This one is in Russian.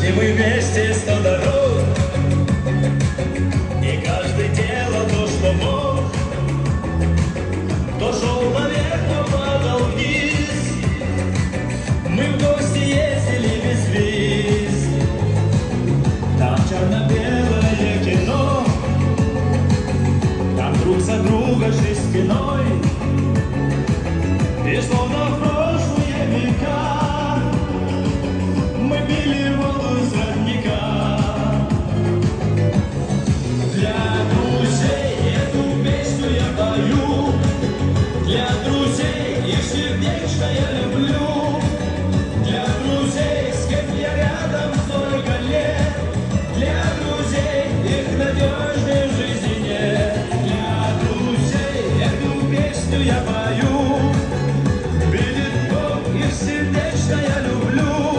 Прошли мы вместе 100 дорог, и каждый делал то, что мог. То шел наверх, то падал вниз. Мы в гости ездили без виз. Там черно-белое кино, там друг за друга шли спиной. И словно в прошлые века мы пили воду из родника. Для друзей эту песню я пою, для друзей их сердечно я люблю, для друзей, с кем я рядом столько лет, для друзей их надежной в жизни нет. Для друзей эту песню я пою.